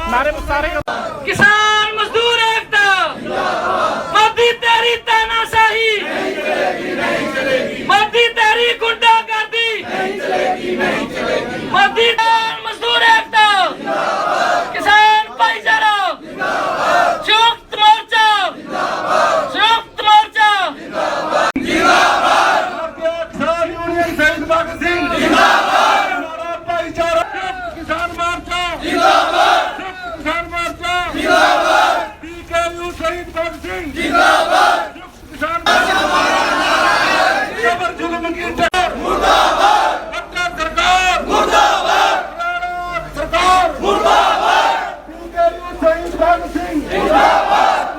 नारे सारे किसान मजदूर एकता, मोदी तेरी तानाशाही, मोदी तेरी गुंडागर्दी, मोदी मजदूर एकता, किसान भाईचारा, संयुक्त मोर्चा, संयुक्त मोर्चा किसान यूनियन शहीद भगत सिंह जिंदाबाद, भाईचारा किसान मोर्चा जिंदाबाद, किसान मोर्चा जिंदाबाद, पीकेयू शहीद भगत सिंह जिंदाबाद, किसान जबर जुल्म की मुर्दाबाद, सरकार मुर्दाबाद, सरकार मुर्दाबाद, पीकेयू शहीद भगत सिंह जिंदाबाद।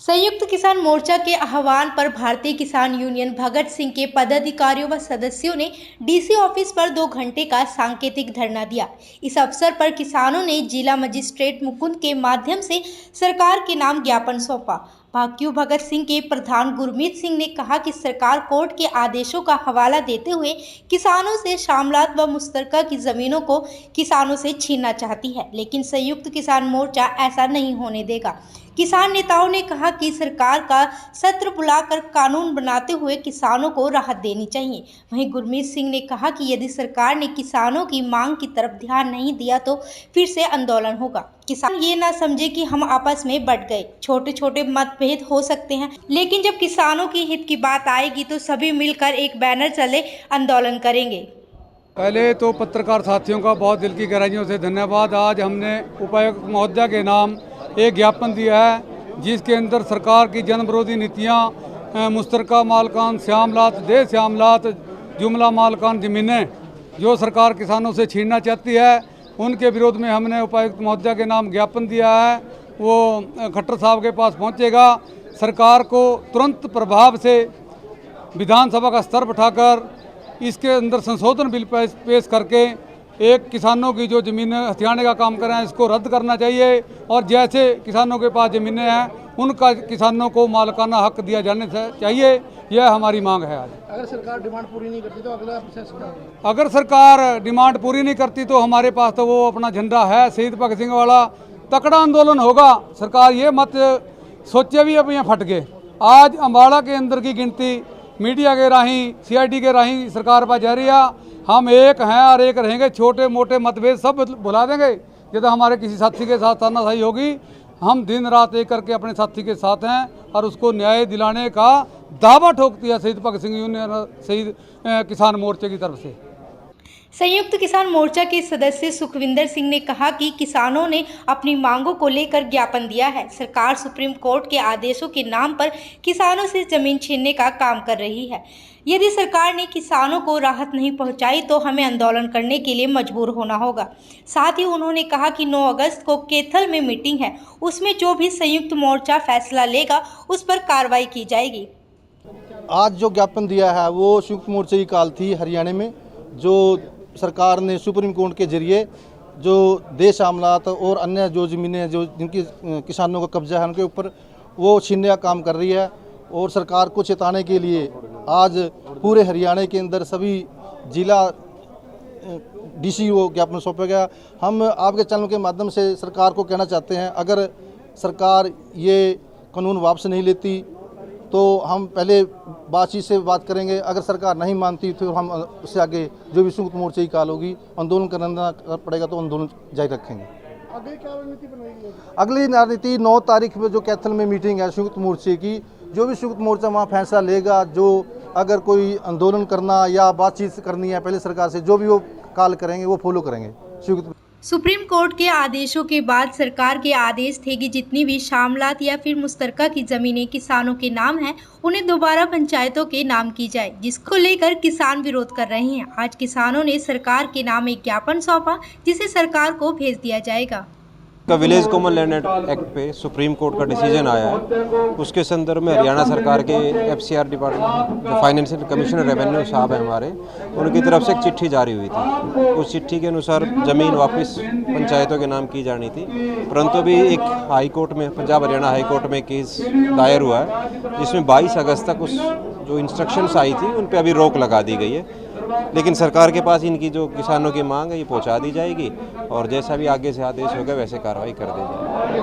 संयुक्त किसान मोर्चा के आह्वान पर भारतीय किसान यूनियन भगत सिंह के पदाधिकारियों व सदस्यों ने डीसी ऑफिस पर 2 घंटे का सांकेतिक धरना दिया। इस अवसर पर किसानों ने जिला मजिस्ट्रेट मुकुंद के माध्यम से सरकार के नाम ज्ञापन सौंपा। भाक्यू भगत सिंह के प्रधान गुरमीत सिंह ने कहा कि सरकार कोर्ट के आदेशों का हवाला देते हुए किसानों से शामलात व मुश्तरका की जमीनों को किसानों से छीनना चाहती है, लेकिन संयुक्त किसान मोर्चा ऐसा नहीं होने देगा। किसान नेताओं ने कहा कि सरकार का सत्र बुलाकर कानून बनाते हुए किसानों को राहत देनी चाहिए। वहीं गुरमीत सिंह ने कहा कि यदि सरकार ने किसानों की मांग की तरफ ध्यान नहीं दिया तो फिर से आंदोलन होगा। किसान ये ना समझे कि हम आपस में बट गए, छोटे छोटे मतभेद हो सकते हैं, लेकिन जब किसानों की हित की बात आएगी तो सभी मिलकर एक बैनर चले आंदोलन करेंगे। पहले तो पत्रकार साथियों का बहुत दिल की गहराइयों से धन्यवाद। आज हमने उपायुक्त महोदया के नाम एक ज्ञापन दिया है जिसके अंदर सरकार की जन विरोधी नीतियाँ, मुश्तरका मालकान श्यामलात, दे श्यामलात, जुमला मालकान ज़मीनें जो सरकार किसानों से छीनना चाहती है, उनके विरोध में हमने उपायुक्त महोदया के नाम ज्ञापन दिया है। वो खट्टर साहब के पास पहुंचेगा। सरकार को तुरंत प्रभाव से विधानसभा का स्तर उठाकर इसके अंदर संशोधन बिल पेश करके एक किसानों की जो ज़मीनें हथियाने का काम कर रहे हैं इसको रद्द करना चाहिए, और जैसे किसानों के पास ज़मीनें हैं उनका किसानों को मालिकाना हक दिया जाने चाहिए। यह हमारी मांग है। आज अगर सरकार डिमांड पूरी नहीं करती तो अगला प्रोसेस क्या होगा? अगर सरकार डिमांड पूरी नहीं करती तो हमारे पास तो वो अपना झंडा है शहीद भगत सिंह वाला, तकड़ा आंदोलन होगा। सरकार ये मत सोचे भी अब यहाँ फट गए। आज अम्बाड़ा के अंदर की गिनती मीडिया के राही, CID के राही सरकार पर जा रही है। हम एक हैं और एक रहेंगे। छोटे मोटे मतभेद सब भुला देंगे। जब हमारे किसी साथी के साथ तानाशाही होगी, हम दिन रात एक करके अपने साथी के साथ हैं और उसको न्याय दिलाने का दावा ठोकती है शहीद भगत सिंह यूनियन शहीद किसान मोर्चे की तरफ से। संयुक्त किसान मोर्चा के सदस्य सुखविंदर सिंह ने कहा कि किसानों ने अपनी मांगों को लेकर ज्ञापन दिया है। सरकार सुप्रीम कोर्ट के आदेशों के नाम पर किसानों से जमीन छीनने का काम कर रही है। यदि सरकार ने किसानों को राहत नहीं पहुंचाई तो हमें आंदोलन करने के लिए मजबूर होना होगा। साथ ही उन्होंने कहा कि 9 अगस्त को कैथल में मीटिंग है, उसमें जो भी संयुक्त मोर्चा फैसला लेगा उस पर कार्रवाई की जाएगी। आज जो ज्ञापन दिया है वो संयुक्त मोर्चे की कॉल थी हरियाणा में, जो सरकार ने सुप्रीम कोर्ट के जरिए जो देश आमलात और अन्य जो ज़मीनें जो जिनकी किसानों का कब्जा है उनके ऊपर वो छीनने का काम कर रही है। और सरकार को चेताने के लिए आज पूरे हरियाणा के अंदर सभी जिला DC को ज्ञापन सौंपा गया। हम आपके चैनल के माध्यम से सरकार को कहना चाहते हैं, अगर सरकार ये कानून वापस नहीं लेती तो हम पहले बातचीत से बात करेंगे। अगर सरकार नहीं मानती तो हम उससे आगे जो भी संयुक्त मोर्चे की कॉल होगी, आंदोलन करना पड़ेगा तो आंदोलन जारी रखेंगे। अगली क्या रणनीति बनाएगी? अगली रणनीति 9 तारीख में जो कैथल में मीटिंग है संयुक्त मोर्चे की, जो भी संयुक्त मोर्चा वहाँ फैसला लेगा, जो अगर कोई आंदोलन करना या बातचीत करनी है पहले सरकार से, जो भी वो कॉल करेंगे वो फॉलो करेंगे। सुप्रीम कोर्ट के आदेशों के बाद सरकार के आदेश थे कि जितनी भी शामलात या फिर मुश्तरका की जमीनें किसानों के नाम हैं, उन्हें दोबारा पंचायतों के नाम की जाए, जिसको लेकर किसान विरोध कर रहे हैं। आज किसानों ने सरकार के नाम एक ज्ञापन सौंपा, जिसे सरकार को भेज दिया जाएगा। का विलेज कॉमन लैंड एक्ट पे सुप्रीम कोर्ट का डिसीजन आया है, उसके संदर्भ में हरियाणा सरकार के FCR डिपार्टमेंट जो फाइनेंशियल कमिश्नर रेवेन्यू साहब हैं हमारे, उनकी तरफ से एक चिट्ठी जारी हुई थी। उस चिट्ठी के अनुसार ज़मीन वापस पंचायतों के नाम की जानी थी, परंतु अभी एक हाई कोर्ट में, पंजाब हरियाणा हाई कोर्ट में केस दायर हुआ है, जिसमें 22 अगस्त तक उस जो इंस्ट्रक्शंस आई थी उन पर अभी रोक लगा दी गई है। लेकिन सरकार के पास इनकी जो किसानों की मांग है ये पहुंचा दी जाएगी और जैसा भी आगे से आदेश होगा वैसे कार्रवाई कर दी जाएगी।